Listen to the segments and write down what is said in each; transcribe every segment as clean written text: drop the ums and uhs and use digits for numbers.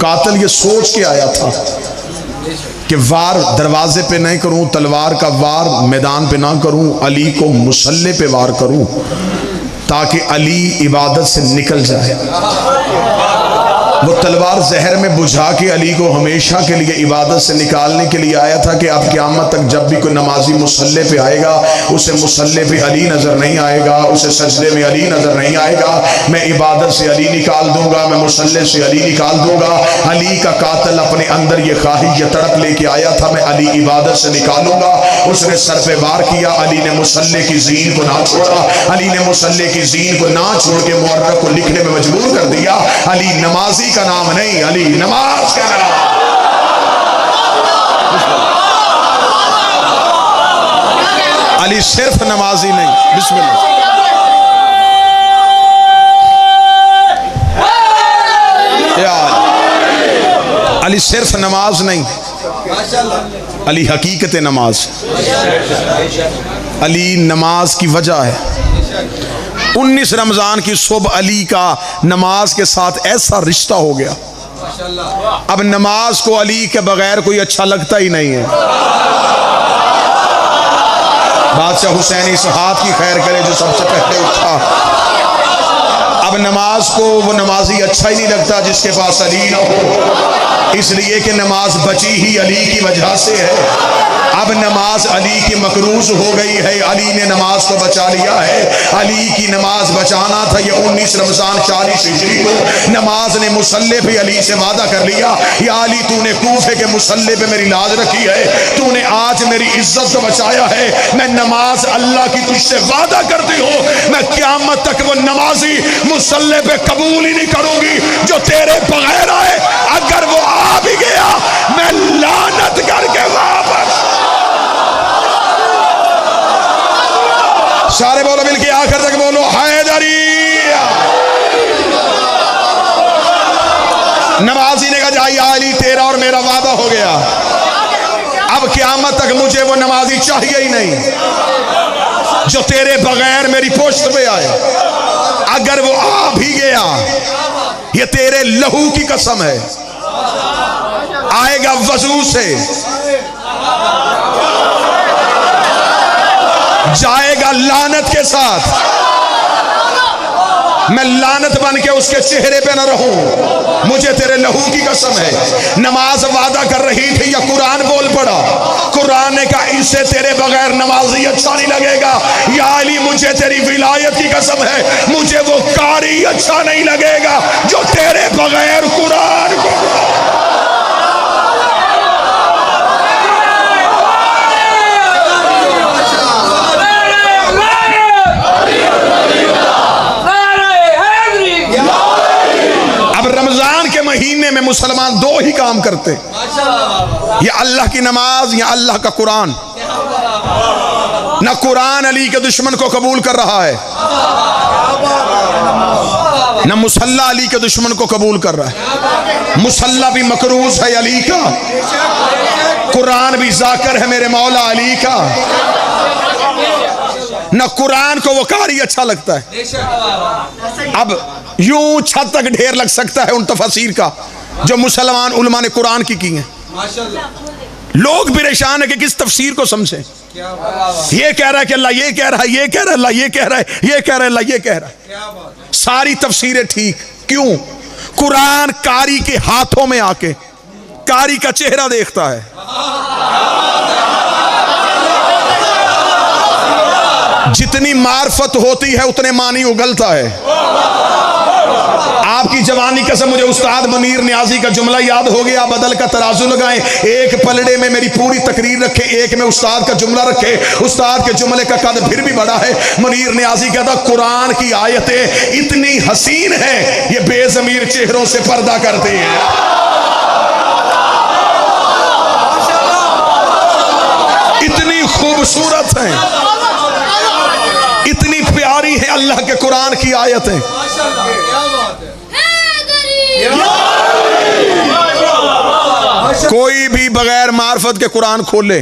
कातिल ये सोच के आया था कि वार दरवाजे पे नहीं करूं, तलवार का वार मैदान पे ना करूं, अली को मुसल्ले पे वार करूं ताकि अली इबादत से निकल जाए। वो तलवार जहर में बुझा के अली को हमेशा के लिए इबादत से निकालने के लिए आया था कि अब क़यामत तक जब भी कोई नमाजी मुसल्ले पे आएगा उसे मुसल्ले पे अली नज़र नहीं आएगा, उसे सजदे में अली नज़र नहीं आएगा। मैं इबादत से अली निकाल दूंगा, मैं मुसल्ले से अली निकाल दूंगा। अली का कातिल अपने अंदर ये ख्वाहिश, ये तड़प लेके आया था, मैं अली इबादत से निकालूंगा। उसने सर पे वार किया, अली ने मुसल्ले की ज़ीन को ना छोड़ा, अली ने मुसल्ले की ज़ीन को ना छोड़ के मुअर्रख को लिखने में मजबूर कर दिया। अली नमाजी का नाम नहीं, अली नमाज का नाम। अली सिर्फ नमाजी नहीं। बिस्मिल्लाह। अली सिर्फ नमाज नहीं, अली हकीकत नमाज। अली नमाज की वजह है। 19 रमजान की सुबह अली का नमाज के साथ ऐसा रिश्ता हो गया, अब नमाज को अली के बगैर कोई अच्छा लगता ही नहीं है। बादशाह हुसैन इस हाथ की खैर करे जो सबसे पहले उठा। अब नमाज को वो नमाजी अच्छा ही नहीं लगता जिसके पास अली ना हो, इसलिए कि नमाज बची ही अली की वजह से है। अब नमाज अली की मकरूज हो गई है, अली ने नमाज को बचा लिया है। अली की नमाज बचाना था। ये 19 रमजान 40 हिजरी को नमाज ने मुसल्ले पे अली से वादा कर लिया, या अली तूने कूफे के मुसल्ले पे मेरी लाज रखी है, तूने आज मेरी इज्जत को बचाया है। मैं नमाज अल्लाह की तुझसे वादा करती हूँ, मैं क़यामत तक वो नमाजी मुसल्ले पे कबूल ही नहीं करूंगी जो तेरे बगैर आए। अगर वो आ भी गया मैं लानत करके वापस। सारे बोलो मिलके आखिर तक बोलो हैदरी। नमाजी ने कहा जाइए अली तेरा और मेरा वादा हो गया, अब क़यामत तक मुझे वो नमाजी चाहिए ही नहीं जो तेरे बगैर मेरी पोस्ट पे आए। अगर वो आ भी गया, ये तेरे लहू की कसम है, आएगा वजू से, जाएगा लानत के साथ। मैं लानत बन के उसके चेहरे पे न रहूं, मुझे तेरे लहू की कसम है। नमाज वादा कर रही थी या कुरान बोल पड़ा, कुरान ने कहा इससे तेरे बगैर नमाजी अच्छा नहीं लगेगा। या अली मुझे तेरी विलायत की कसम है, मुझे वो कारी अच्छा नहीं लगेगा जो तेरे बगैर कुरान को। महीने में मुसलमान दो ही काम करते, या अल्लाह की नमाज या अल्लाह का कुरान। ना कुरान अली के दुश्मन को कबूल कर रहा है, ना मुसल्ला अली के दुश्मन को कबूल कर रहा है। मुसल्ला भी मकरूज है अली का, कुरान भी जाकर है मेरे मौला अली का। ना कुरान को वो कारी अच्छा लगता है। अब यूं छत तक ढेर लग सकता है उन तफसीर का जो मुसलमान उलमा ने कुरान की हैं। लोग परेशान है कि किस तफसीर को समझे। ये कह रहा है कि अल्लाह ये कह रहा है, ये कह रहा है अल्लाह ये कह रहा है, ये कह रहा है अल्लाह ये कह रहा है। सारी तफसीरें ठीक, क्यों? कुरान कारी के हाथों में आके कारी का चेहरा देखता है। जितनी मार्फत होती है उतने मानी उगलता है। आपकी जवानी कसम मुझे उस्ताद मुनीर नियाजी का जुमला याद हो गया, बदल का तराजू लगाएं, एक पलड़े में मेरी पूरी तकरीर रखे, एक में उस्ताद का जुमला रखे। उस्ताद के जुमले का कद फिर भी बड़ा है। मुनीर नियाजी कहता कुरान की आयतें इतनी हसीन हैं ये बेजमीर चेहरों से पर्दा करती हैं। इतनी खूबसूरत हैं, इतनी प्यारी है अल्लाह के कुरान की आयतें। कोई भी बगैर मार्फत के कुरान खोले,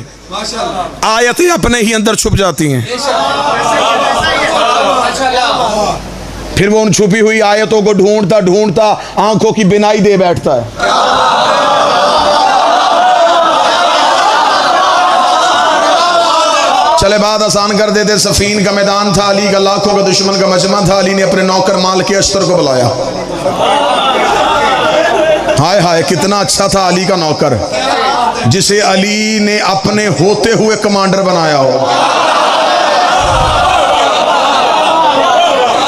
आयतें अपने ही अंदर छुप जाती हैं। फिर वो उन छुपी हुई आयतों को ढूंढता ढूंढता आंखों की बिनाई दे बैठता है। चले बात आसान कर देते। सफीन का मैदान था, अली का लाखों का दुश्मन का मजमा था। अली ने अपने नौकर माल के अश्तर को बुलाया। हाय हाय कितना अच्छा था अली का नौकर, जिसे अली ने अपने होते हुए कमांडर बनाया हो।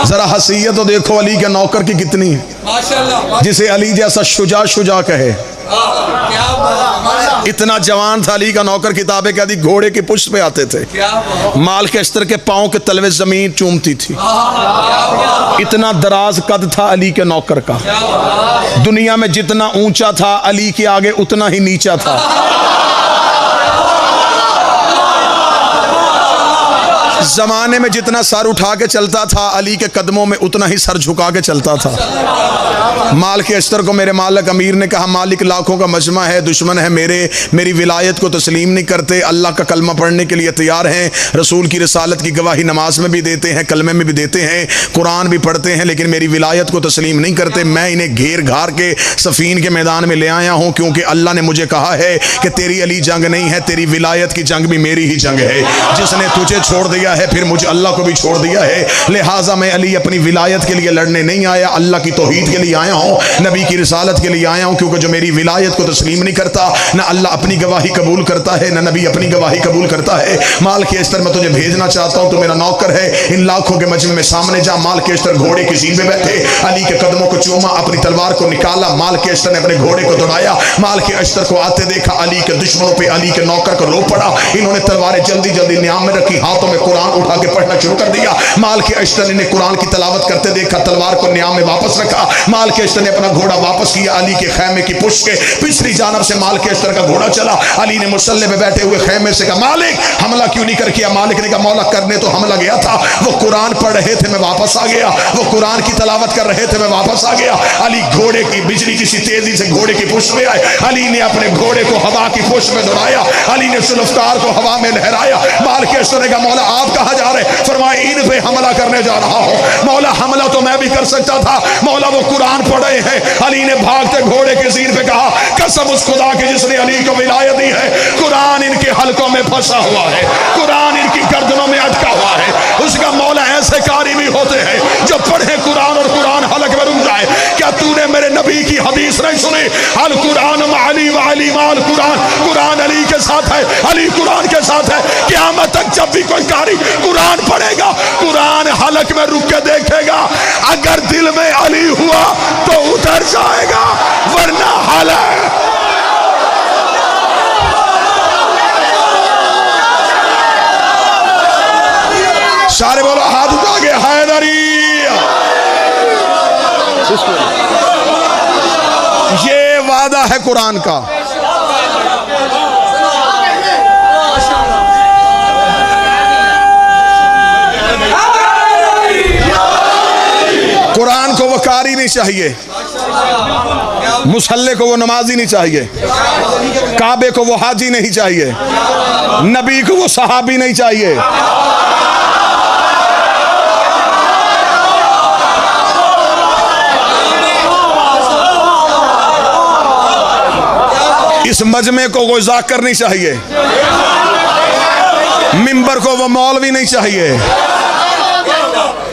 जरा हसीयत तो देखो अली के नौकर की कितनी है, जिसे अली जैसा शुजा शुजा कहे। इतना जवान था अली का नौकर, किताबें कहती घोड़े की पुष्ट पे आते थे, माल के अस्तर के पांव के तलवे जमीन चूमती थी। इतना दराज कद था अली के नौकर का। दुनिया में जितना ऊंचा था अली के आगे उतना ही नीचा था। जमाने में जितना सर उठा के चलता था अली के कदमों में उतना ही सर झुका के चलता था। माल के अस्तर को मेरे मालिक अमीर ने कहा, मालिक लाखों का मजमा है, दुश्मन है मेरी विलायत को तस्लीम नहीं करते, अल्लाह का कलमा पढ़ने के लिए तैयार हैं, रसूल की रसालत की गवाही नमाज में भी देते हैं, कलमे में भी देते हैं, कुरान भी पढ़ते हैं, लेकिन मेरी विलायत को तस्लीम नहीं करते। मैं इन्हें घेर घार के सफीन के मैदान में ले आया हूँ, क्योंकि अल्लाह ने मुझे कहा है कि तेरी अली जंग नहीं है, तेरी विलायत की जंग भी मेरी ही जंग है। जिसने तुझे छोड़ दिया है फिर मुझे अल्लाह को भी छोड़ दिया है। लिहाजा मैं अली अपनी विलायत के लिए लड़ने नहीं आया, अल्लाह की तौहीद के लिए आया हूँ, नबी की रिसालत के लिए आया हूँ। क्योंकि जो मेरी विलायत को तस्लीम नहीं करता, ना अल्लाह अपनी गवाही कबूल करता है, ना नबी अपनी गवाही कबूल करता है। माल के अस्तर मैं तुझे भेजना चाहता हूँ, तो मेरा नौकर है, इन लाखों के मजमे में सामने जा। माल के अस्तर घोड़े की सीट पे बैठे, अली के कदमों को चूमा, अपनी तलवार को निकाला। माल के अस्तर ने अपने घोड़े को दौड़ाया, माल के अस्तर को आते देखा, अली के दुश्मनों पे अली के नौकर को रो पड़ा। इन्होंने तलवारें जल्दी जल्दी न्याम में रखी, हाथों में कुरान उठा के पढ़ना शुरू कर दिया। माल के अस्तर ने कुरान की तलावत करते देखा, तलवार को न्याम में वापस रखा। माल के अस्तर ने अपना घोड़ा वापस किया, अली के खैमे की पुष्ट के पिछली जानब से माल के अस्तर का घोड़ा चला। अली ने मुसल्ले में बैठे हुए खैमे से कहा, मालिक हमला क्यों नहीं कर किया? मालिक ने कहा, मौला करने तो हमला गया था, वो कुरान पढ़ रहे थे, मैं वापस आ गया, वो कुरान की तलावत कर रहे थे, मैं वापस आ गया। अली घोड़े की बिजली किसी तेजी से घोड़े की पुष्ट में आए, अली ने अपने घोड़े को हवा की पुष्ट में दौड़ाया, अली ने सुल्फकार को हवा में लहराया। माल के अस्तर ने कहा, मौला आप कहां जा रहे? फरमाया, इन पे हमला करने जा रहा हूं। मौला हमला तो मैं भी कर सकता था, मौला वो कुरान पढ़ रहे हैं। अली ने भागते घोड़े के ज़ीन पे कहा, कसम उस खुदा के जिसने अली को विलायत दी है, कुरान इनके हलकों में फंसा हुआ है, कुरान इनकी गर्दनों में अटका हुआ है। उसका मौला ऐसे कारी भी होते हैं जो पढ़े कुरान और कुरान हलक में रुक जाए। क्या तूने मेरे नबी की हदीस नहीं सुनी? अल कुरान अली व अली माल कुरान, कुरान अली के साथ है, अली कुरान के साथ है। क़यामत तक जब भी कोई कारी कुरान पढ़ेगा, कुरान हलक में रुक के देखेगा, अगर दिल में अली हुआ तो उतर जाएगा, वरना हलक। सारे बोलो हाथ उठा के हैदरी। ये वादा है कुरान का। कुरान को वो कारी नहीं चाहिए, मुसल्ले को वो नमाजी नहीं चाहिए, काबे को वो हाजी नहीं चाहिए, नबी को वो सहाबी नहीं चाहिए। इस मजमे को कोई जाकर नहीं चाहिए, मिंबर को वो मौलवी नहीं चाहिए,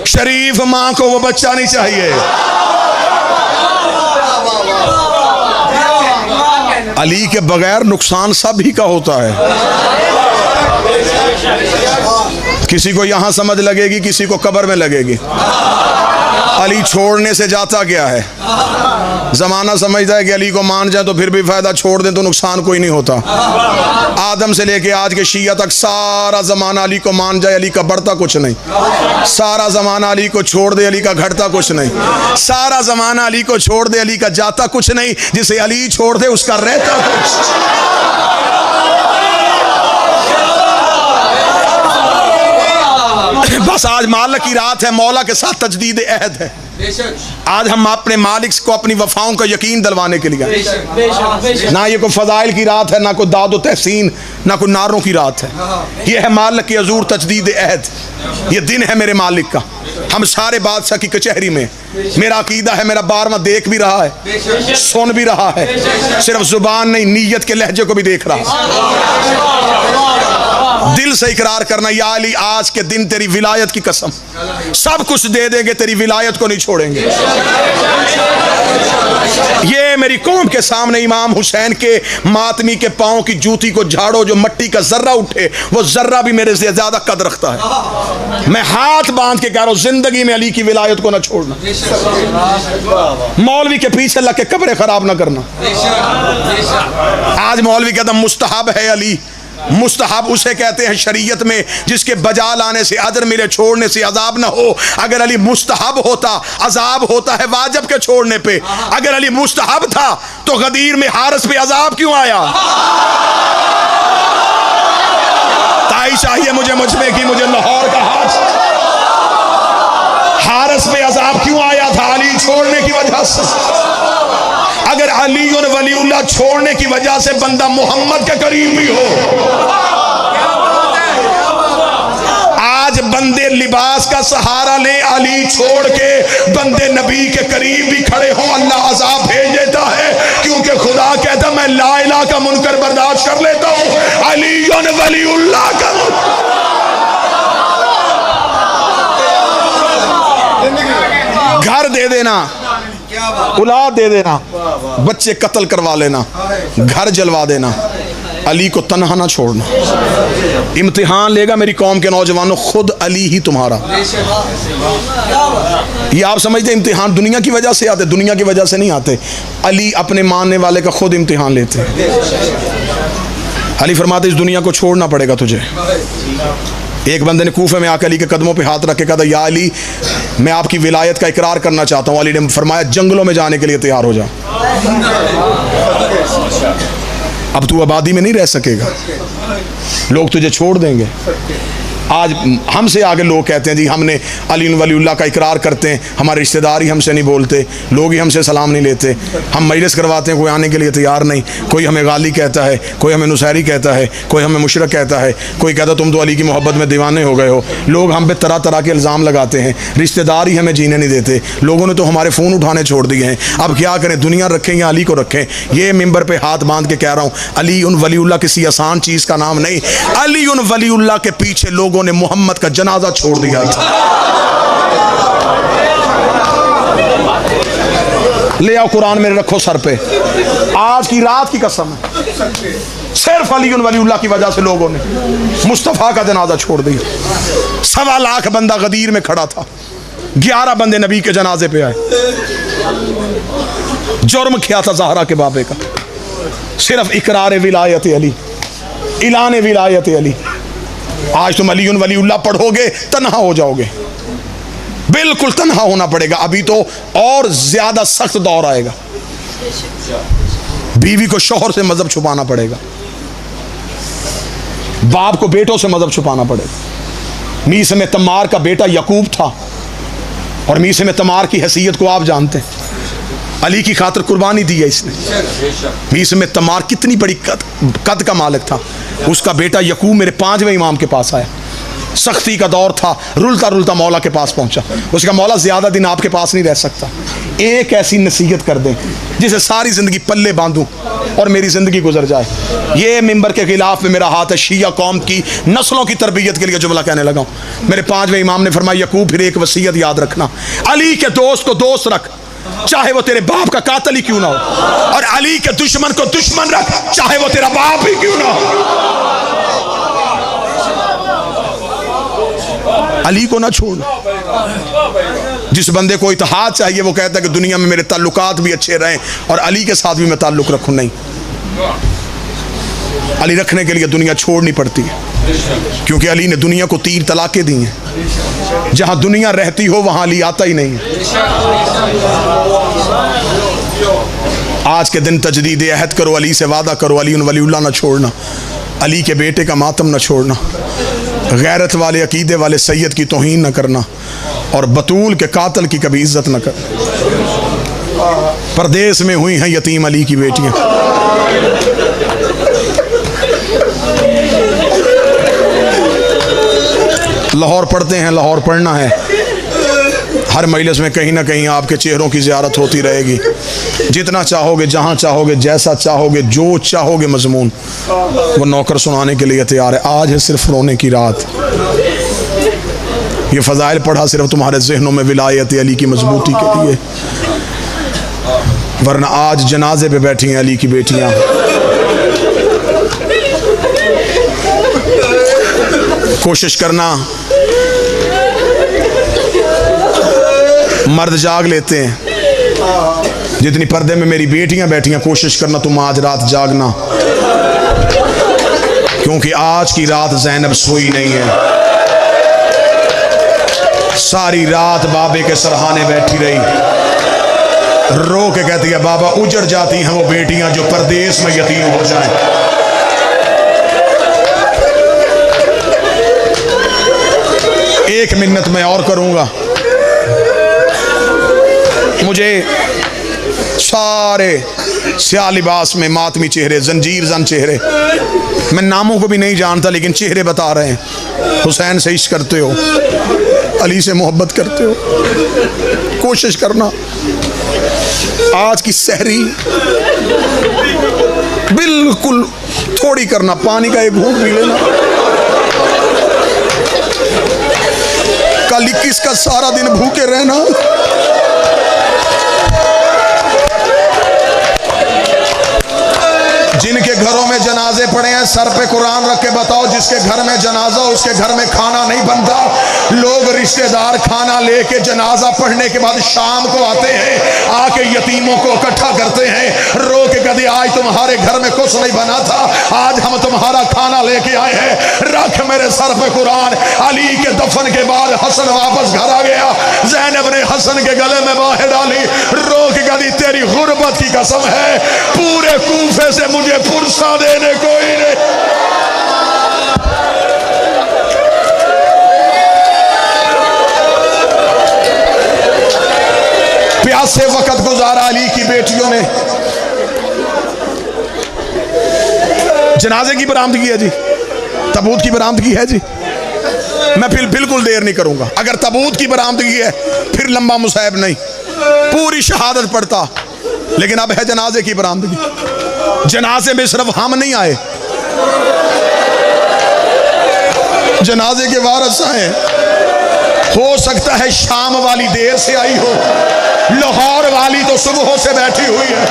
शरीफ मां को वो बच्चा नहीं चाहिए। अली के बगैर नुकसान सभी का होता है। किसी को यहां समझ लगेगी, किसी को कब्र में लगेगी। अली छोड़ने से जाता क्या है? जमाना समझता है कि अली को मान जाए तो फिर भी फायदा, छोड़ दें तो नुकसान कोई नहीं होता। आदम से लेके आज के शिया तक सारा जमाना अली को मान जाए, अली का बढ़ता कुछ नहीं। सारा जमाना अली को छोड़ दे, अली का घटता कुछ नहीं। सारा जमाना अली को छोड़ दे, अली का जाता कुछ नहीं। जिसे अली छोड़ दे उसका रहता कुछ। बस आज मालिक की रात है, मौला के साथ तजदीद अहद है। आज हम अपने मालिक को अपनी वफाओं का यकीन दिलवाने के लिए, ना ये कोई फजाइल की रात है, ना कोई दादो तहसीन, ना कोई नारों की रात है। ये है मालिक की हजूर तजदीद अहद, ये दिन है मेरे मालिक का। हम सारे बादशाह की कचहरी में, मेरा अकीदा है, मेरा बारवां देख भी रहा है, सुन भी रहा है, सिर्फ जुबान नहीं नीयत के लहजे को भी देख रहा है। दिल से इकरार करना, या अली आज के दिन तेरी विलायत की कसम सब कुछ दे देंगे, तेरी विलायत को नहीं छोड़ेंगे। ये मेरी कौम के सामने इमाम हुसैन के मातमी के पांव की जूती को झाड़ो, जो मट्टी का जर्रा उठे वो जर्रा भी मेरे से ज्यादा कदर रखता है। मैं हाथ बांध के कह रहा हूं, जिंदगी में अली की विलायत को ना छोड़ना। मौलवी के पीछे लग के कब्रें खराब ना करना। आज मौलवी कहता मुस्तहब है अली, मुस्तहब उसे कहते हैं शरीयत में जिसके बजा लाने से अजर मिले, छोड़ने से अजाब ना हो। अगर अली मुस्तहब होता, अजाब होता है वाजिब के छोड़ने पे। अगर अली मुस्तहब था तो गदीर में हारिस पे अजाब क्यों आया? ताई चाहिए मुझे मुझमें की, मुझे लाहौर का हाथ, हारिस पे अजाब क्यों आया था? अली छोड़ने की वजह से। अगर अली और वलीउल्लाह छोड़ने की वजह से बंदा मोहम्मद के करीब भी हो, आज बंदे लिबास का सहारा ले, अली छोड़ के बंदे नबी के करीब भी खड़े हों, अल्लाह अजाब भेज देता है। क्योंकि खुदा कहता मैं ला इलाहा का मुनकर बर्दाश्त कर लेता हूं, अली और वलीउल्लाह का घर दे देना, औलाद दे देना, बच्चे कत्ल करवा लेना, घर जलवा देना, अली को तन्हा ना छोड़ना। इम्तिहान लेगा मेरी कौम के नौजवानों, खुद अली ही तुम्हारा। ये आप समझते इम्तिहान दुनिया की वजह से आते, दुनिया की वजह से नहीं आते। अली अपने मानने वाले का खुद इम्तिहान लेते। अली फरमाते इस दुनिया को छोड़ना पड़ेगा तुझे। एक बंदे ने कूफे में आकर अली के कदमों पे हाथ रख के कहा, या अली मैं आपकी विलायत का इकरार करना चाहता हूँ। अली ने फरमाया जंगलों में जाने के लिए तैयार हो जा, अब तू आबादी में नहीं रह सकेगा, लोग तुझे छोड़ देंगे। आज हमसे आगे लोग कहते हैं जी हमने अली वलीउल्लाह का इकरार करते हैं, हमारे रिश्तेदार ही हमसे नहीं बोलते, लोग ही हमसे सलाम नहीं लेते, हम मजलिस करवाते हैं कोई आने के लिए तैयार नहीं, कोई हमें गाली कहता है, कोई हमें नुसैरी कहता है, कोई हमें मुशरक कहता है, कोई कहता तुम तो अली की मोहब्बत में दीवाने हो गए हो। लोग हम पे तरह तरह के इल्ज़ाम लगाते हैं, रिश्तेदार ही हमें जीने नहीं देते, लोगों ने तो हमारे फ़ोन उठाने छोड़ दिए हैं। अब क्या करें, दुनिया रखें या अली को रखें? ये मिंबर पर हाथ बांध के कह रहा हूँ, अली उन वलीउल्लाह किसी आसान चीज़ का नाम नहीं। अली उन वलीउल्लाह के पीछे लोगों ने मोहम्मद का जनाजा छोड़ दिया था। ले आओ कुरान मेरे रखो सर पे, आज की रात की कसम है, सिर्फ अली वलीउल्लाह की वजह से लोगों ने मुस्तफ़ा का जनाजा छोड़ दिया। 1.25 लाख बंदा गदीर में खड़ा था, 11 बंदे नबी के जनाजे पे आए। जुर्म किया था ज़हरा के बाबे का, सिर्फ इकरार विलायत अली, इलान विलायत अली। आज तुम अली वलीउल्लाह पढ़ोगे तन्हा हो जाओगे, बिल्कुल तन्हा होना पड़ेगा। अभी तो और ज्यादा सख्त दौर आएगा, बीवी को शौहर से मजहब छुपाना पड़ेगा, बाप को बेटों से मजहब छुपाना पड़ेगा। मीसे में तमार का बेटा यकूब था, और मीसे में तमार की हैसियत को आप जानते हैं, अली की खातिर कुर्बानी दी है इसने। मीसे में तमार कितनी बड़ी कद का मालिक था, उसका बेटा यकूब मेरे 5वें इमाम के पास आया, सख्ती का दौर था, रुलता रुलता मौला के पास पहुंचा। उसका मौला ज्यादा दिन आपके पास नहीं रह सकता, एक ऐसी नसीहत कर दें जिसे सारी जिंदगी पल्ले बांधूं और मेरी जिंदगी गुजर जाए। ये मिंबर के खिलाफ में मेरा हाथ है, शिया कौम की नस्लों की तरबियत के लिए जुमला कहने लगा हूं। मेरे 5वें इमाम ने फरमाया, यकूब फिर एक वसीयत याद रखना, अली के दोस्त को दोस्त रख, चाहे वो तेरे बाप का कातिल ही क्यों ना हो, और अली के दुश्मन को दुश्मन रख, चाहे वो तेरा बाप ही क्यों ना हो। अली को ना छोड़। जिस बंदे को इत्तेहाद चाहिए वो कहता है कि दुनिया में मेरे ताल्लुकात भी अच्छे रहें और अली के साथ भी मैं ताल्लुक रखूं, नहीं, अली रखने के लिए दुनिया छोड़नी पड़ती है, क्योंकि अली ने दुनिया को 3 तलाकें दी हैं। जहां दुनिया रहती हो वहां अली आता ही नहीं है। आज के दिन तजदीद अहद करो, अली से वादा करो, अली वलीउल्लाह ना छोड़ना, अली के बेटे का मातम ना छोड़ना, गैरत वाले अकीदे वाले सैयद की तौहीन न करना, और बतूल के कातिल की कभी इज्जत न कर। परदेश में हुई हैं यतीम अली की बेटियां। लाहौर पढ़ते हैं, लाहौर पढ़ना है। हर मजलिस में कहीं ना कहीं आपके चेहरों की ज़ियारत होती रहेगी। जितना चाहोगे, जहाँ चाहोगे, जैसा चाहोगे, जो चाहोगे मजमून वो नौकर सुनाने के लिए तैयार है। आज है सिर्फ रोने की रात। ये फ़ज़ाइल पढ़ा सिर्फ तुम्हारे जहनों में विलायत अली की मजबूती के लिए, वरना आज जनाजे पे बैठी हैं अली की बेटियां। कोशिश करना, मर्द जाग लेते हैं, जितनी पर्दे में मेरी बेटियां बैठी हैं, कोशिश करना तुम आज रात जागना, क्योंकि आज की रात ज़ैनब सोई नहीं है। सारी रात बाबे के सरहाने बैठी रही, रो के कहती है बाबा उजड़ जाती हैं वो बेटियां जो परदेश में यतीम हो जाएं। एक मिन्नत मैं और करूंगा। मुझे सारे स्याह लिबास में मातमी चेहरे, जंजीर जन चेहरे, मैं नामों को भी नहीं जानता लेकिन चेहरे बता रहे हैं। हुसैन से इश्क करते हो, अली से मोहब्बत करते हो, कोशिश करना आज की सहरी बिल्कुल थोड़ी करना, पानी का एक घूंट पी लेना। कल 21 का सारा दिन भूखे रहना। जिनके घरों में जनाजे पड़े हैं सर पे कुरान रख के बताओ, जिसके घर में जनाजा उसके घर में खाना नहीं बनता। लोग रिश्तेदार खाना लेके जनाजा पढ़ने के बाद शाम को आते हैं, आके यतीमों को इकट्ठा करते हैं, रो के कहते आज तुम्हारे घर में कुछ नहीं बना था, आज हम तुम्हारा खाना लेके आए हैं, रख मेरे सर पे कुरान। अली के दफन के बाद हसन वापस घर आ गया, ज़ैनब ने हसन के गले में बाहें डाली, रो के कहती तेरी गुर्बत की कसम है, पूरे कूफे से मुझे पुरसा देने कोई नहीं। प्यासे वक्त गुजारा अली की बेटियों ने। जनाजे की बरामदगी है जी, तबूत की बरामदगी है जी। मैं फिर बिल्कुल देर नहीं करूंगा। अगर तबूत की बरामदगी है फिर लंबा मुसाहिब नहीं, पूरी शहादत पढ़ता, लेकिन अब है जनाजे की बरामदगी। जनाजे में सिर्फ हम नहीं आए, जनाजे के वारिस आए। हो सकता है शाम वाली देर से आई हो, लाहौर वाली तो सुबह से बैठी हुई है,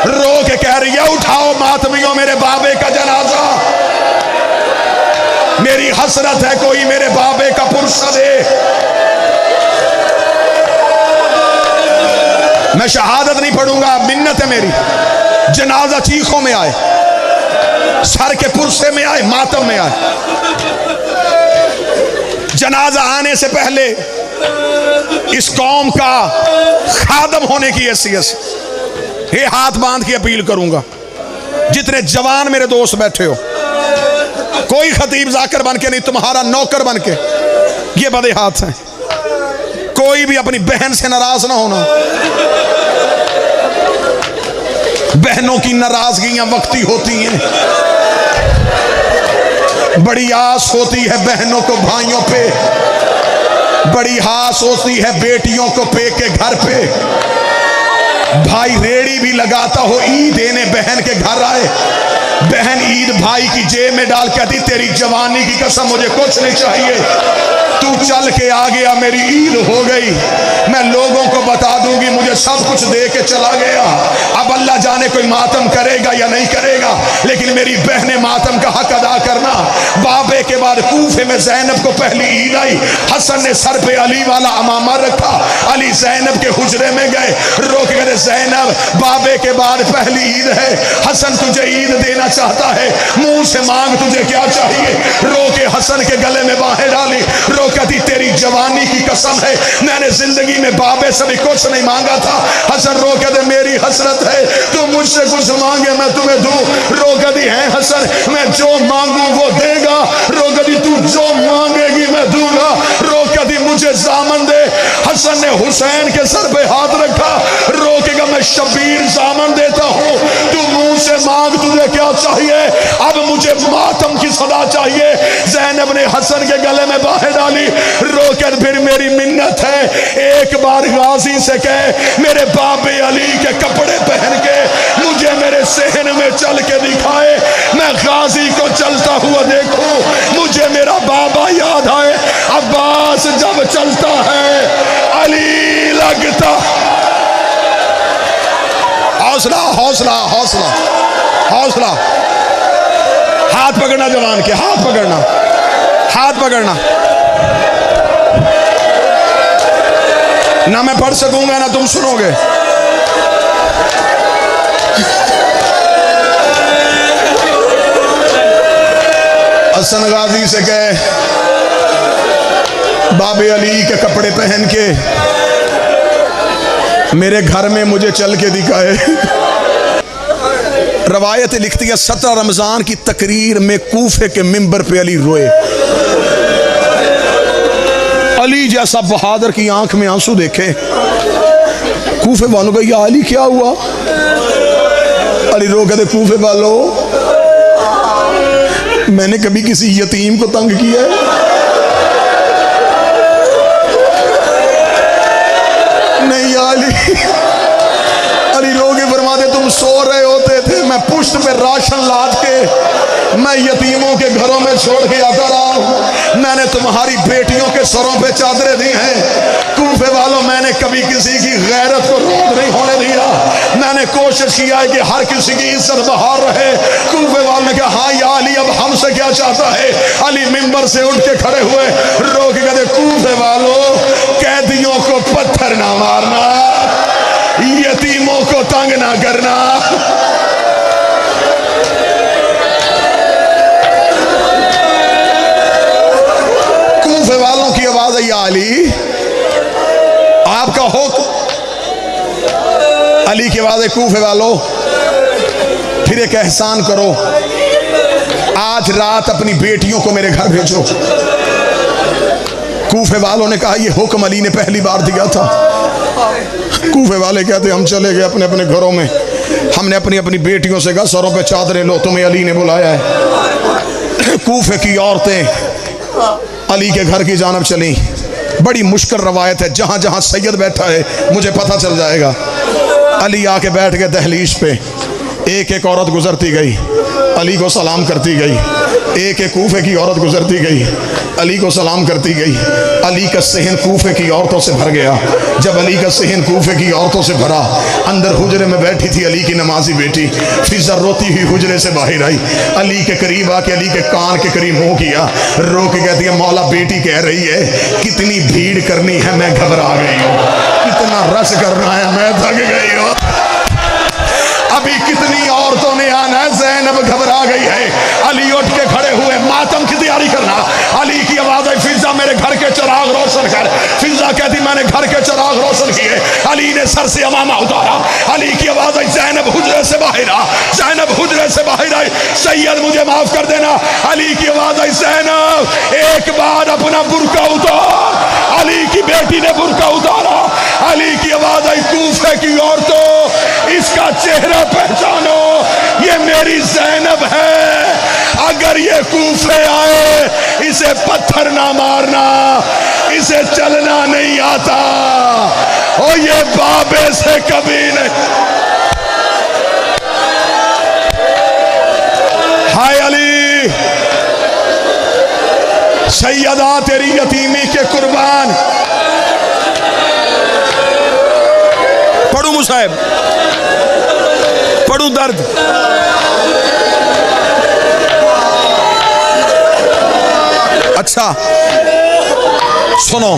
रो के कह रही है उठाओ मातमियों मेरे बाबे का जनाजा, मेरी हसरत है कोई मेरे बाबे का पुरसा दे। मैं शहादत नहीं पढ़ूंगा, मिन्नत है मेरी। जनाजा चीखों में आए, सर के पुरसे में आए, मातम में आए। जनाजा आने से पहले इस कौम का खादम होने की हैसियत से ये हाथ बांध के अपील करूंगा, जितने जवान मेरे दोस्त बैठे हो, कोई खतीब जाकर बन के नहीं, तुम्हारा नौकर बन के ये बड़े हाथ हैं। कोई भी अपनी बहन से नाराज ना होना। बहनों की नाराजगियां वक्ती होती हैं, बड़ी आस होती है बहनों को भाइयों पे, बड़ी आस होती है बेटियों को पे के घर पे। भाई रेड़ी भी लगाता हो, ईद देने बहन के घर आए, बहन ईद भाई की जेब में डाल कहती तेरी जवानी की कसम मुझे कुछ नहीं चाहिए, तू चल के आ गया मेरी ईद हो गई, मैं लोगों को बता दूंगी मुझे सब कुछ दे के चला गया। अब अल्लाह जाने कोई मातम करेगा या नहीं करेगा, लेकिन मेरी बहने मातम का हक अदा करना। बाबे के बाद कूफे में ज़ैनब को पहली ईद आई, हसन ने सर पे अली वाला अमामा रखा, अली ज़ैनब के हुजरे में गए, रो के कहते ज़ैनब बाबे के बाद पहली ईद है, हसन तुझे ईद देना चाहता है, मुंह से मांग तुझे क्या चाहिए। रो के हसन के गले में बाहें डाली, रो कहती तेरी जवानी की कसम है मैंने जिंदगी में बाबे से भी कुछ नहीं मांगा था। हसन रो कहते मेरी हसरत है तू मुझसे कुछ मांगे मैं तुम्हें दूं। रो कहती है हसन मैं जो मांगू वो देगा। रो कहती तू जो मांगेगी मैं दूंगा। रो कहती मुझे जामन दे। हसन ने हुसैन के सर पे हाथ रखा, रोकेगा मैं शबीर जामन देता हूँ, तू मुंह से मांग तुझे क्या चाहिए। अब मुझे मातम की सदा चाहिए। ज़ैनब ने हसन के गले में बाहें डाली, रोकर फिर मेरी मिन्नत है, एक बार गाजी से कह मेरे बाबे अली के कपड़े पहन के मुझे मेरे सहन में चल के दिखाए, मैं गाजी को चलता हुआ देखूं, मुझे मेरा बाबा याद आए। अब्बास जब चलता है अली लगता। हौसला हौसला हौसला हौसला। हाथ पकड़ना जवान के, हाथ पकड़ना, हाथ पकड़ना। ना मैं पढ़ सकूंगा ना तुम सुनोगे। हसन गाजी से कहे बाबे अली के कपड़े पहन के मेरे घर में मुझे चल के दिखाए। रवायत लिखती है 17 रमजान की तकरीर में कूफे के मिंबर पे अली रोए। अली जैसा बहादुर की आंख में आंसू देखे। कूफे वालों का या अली क्या हुआ? अली रो कहते कूफे वालों, मैंने कभी किसी यतीम को तंग किया है? नहीं अली। अली रो के फरमाते तुम सो रहे होते थे, मैं पुश्त पे राशन लाद के मैं यतीमों के घरों में छोड़ के आता रहा हूं। मैंने तुम्हारी बेटियों के सरों पे चादरें दी हैं। कूफे वालों, मैंने कभी किसी की गैरत को रोक नहीं होने दिया। मैंने कोशिश किया है कि हर किसी की इज्जत बहार रहे। कूफे वालों ने कहा हाँ या अली अब हमसे क्या चाहता है? अली मिंबर से उठ के खड़े हुए, रो के कहते कूफे वालों, कैदियों को पत्थर ना मारना, यतीमों को तंग ना करना। कूफे वालों की आवाज है या अली आपका हुक्म। अली की आवाज है कूफे वालों फिर एक एहसान करो, आज रात अपनी बेटियों को मेरे घर भेजो। कूफे वालों ने कहा यह हुक्म अली ने पहली बार दिया था। कूफे वाले कहते हम चले गए अपने अपने घरों में, हमने अपनी अपनी बेटियों से कहा सरों पे चादरें लो, तुम्हें अली ने बुलाया है। कूफे की औरतें अली के घर की जानब चली। बड़ी मुश्किल रवायत है, जहां जहां सैयद बैठा है मुझे पता चल जाएगा। अली आके बैठ गए दहलीज पे, एक एक औरत गुजरती गई, अली को सलाम करती गई। एक एक कूफे की औरत गुजरती गई, अली को सलाम करती गई। अली का सहन कूफे की औरतों से भर गया। जब अली का सहन कूफे की औरतों से भरा, अंदर हुजरे में बैठी थी अली की नमाजी बेटी, फिजा रोती हुई हुजरे से बाहर आई, अली के करीब आके अली के कान के करीब मुंह किया, रो के कहती है मौला बेटी कह रही है कितनी भीड़ करनी है मैं घबरा गई हूँ, कितना रश करना है मैं थक गई हूँ, अभी कितनी औरतों ने आना है, ज़ैनब घबरा गई है। अली उठ के खड़े हुए, मातम की तैयारी करना। अली की आवाज है फिजा मेरे घर के चिराग रोशन कर। फिजा कहती मैंने घर के चिराग रोशन किए। अली ने सर से अमामा उतारा। अली की आवाज है ज़ैनब हुजरे से बाहर आ। ज़ैनब हुजरे से बाहर आई, सैयद मुझे माफ कर देना। अली की आवाज है ज़ैनब एक बार अपना बुर्का उतार। अली की बेटी ने बुर्का उतारा। अली की आवाज आई कूफे की औरतों इसका चेहरा पहचानो, ये मेरी ज़ैनब है। अगर ये कूफे आए इसे पत्थर ना मारना, इसे चलना नहीं आता, और ये बाबे से कभी नहीं। हाय अली, सैयदा तेरी यतीमी के कुर्बान। पढ़ू मुसाहिब, पढ़ू दर्द। अच्छा सुनो,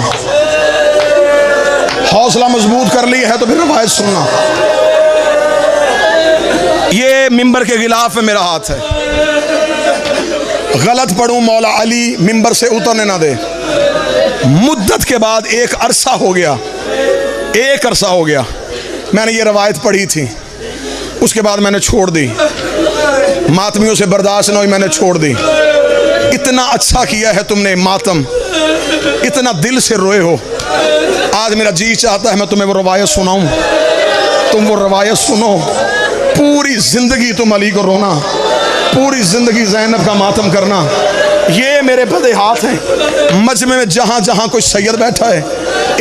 हौसला मजबूत कर लिया है तो फिर रवायत सुनना। ये मिंबर के गिलाफ में मेरा हाथ है, गलत पढ़ूं मौला अली मिंबर से उतरने ना दे। मुद्दत के बाद एक अरसा हो गया, एक अरसा हो गया, मैंने ये रवायत पढ़ी थी, उसके बाद मैंने छोड़ दी। मातमियों से बर्दाश्त न हुई, मैंने छोड़ दी। इतना अच्छा किया है तुमने मातम, इतना दिल से रोए हो। आज मेरा जी चाहता है मैं तुम्हें वो रवायत सुनाऊं, तुम वो रवायत सुनो। पूरी जिंदगी तुम अली को रोना, पूरी जिंदगी ज़ैनब का मातम करना। ये मेरे बदे हाथ हैं। मजमे में जहाँ जहाँ कोई सैयद बैठा है,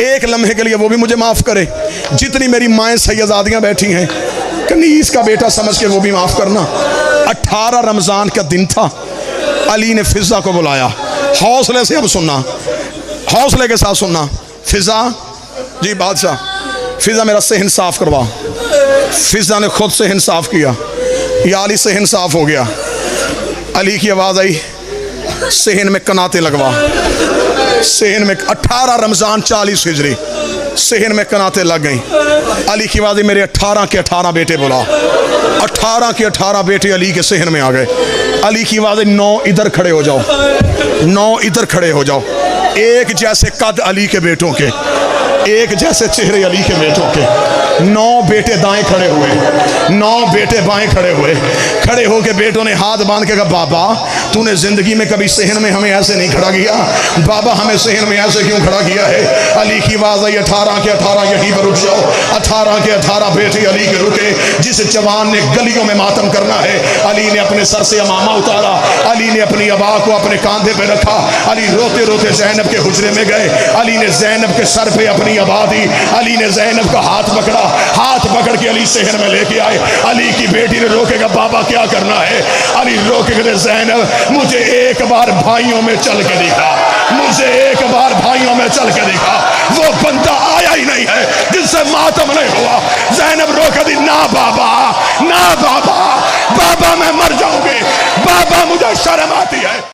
एक लम्हे के लिए वो भी मुझे माफ़ करे। जितनी मेरी माएँ सैयदादियाँ बैठी हैं, कनीस का बेटा समझ के वो भी माफ़ करना। 18 रमज़ान का दिन था, अली ने फिज़ा को बुलाया। हौसले से अब सुनना, हौसले के साथ सुनना। फिज़ा जी बादशाह, फिज़ा मेरा सेहन साफ़ करवा। फिज़ा ने खुद सेहन साफ़ किया, या अली सेहन साफ़ हो गया। अली की आवाज़ आई, सेहन में कनाते लगवा। सेहन में 18 रमज़ान 40 हिजरी, सेहन में कनाते लग गई। अली की आवाज़, मेरे 18 के 18 बेटे बुला। 18 के 18 बेटे अली के सेहन में आ गए। अली की आवाज़, 9 इधर खड़े हो जाओ, 9 इधर खड़े हो जाओ। एक जैसे कद अली के बेटों के, एक जैसे चेहरे अली के बेटों के। 9 बेटे दाएं खड़े हुए, 9 बेटे बाएं खड़े हुए। खड़े होके बेटों ने हाथ बांध के कहा, बाबा तूने जिंदगी में कभी सहन में हमें ऐसे नहीं खड़ा किया, बाबा हमें सहन में ऐसे क्यों खड़ा किया है। अली की आवाज़ आई, 18 के 18 यहीं पर रुक जाओ। 18 के 18 बेटे अली के रुके। जिस जवान ने गलियों में मातम करना है, अली ने अपने सर से अमामा उतारा, अली ने अपनी अबा को अपने कांधे पे रखा। अली रोते रोते ज़ैनब के हुजरे में गए। अली ने ज़ैनब के सर पे अपनी अबा दी। अली ने ज़ैनब का हाथ पकड़ा, हाथ पकड़ के अली शहर में लेके आए। अली की बेटी ने रोकेगा, बाबा क्या करना है। अली रोकेगा, ज़ैनब मुझे एक बार भाइयों में चल के दिखा, मुझे एक बार भाइयों में चल के दिखा। वो बंदा आया ही नहीं है जिससे मातम नहीं हुआ। ज़ैनब रोक दी, ना बाबा, ना बाबा, बाबा मैं मर जाऊंगी, बाबा मुझे शर्म आती है।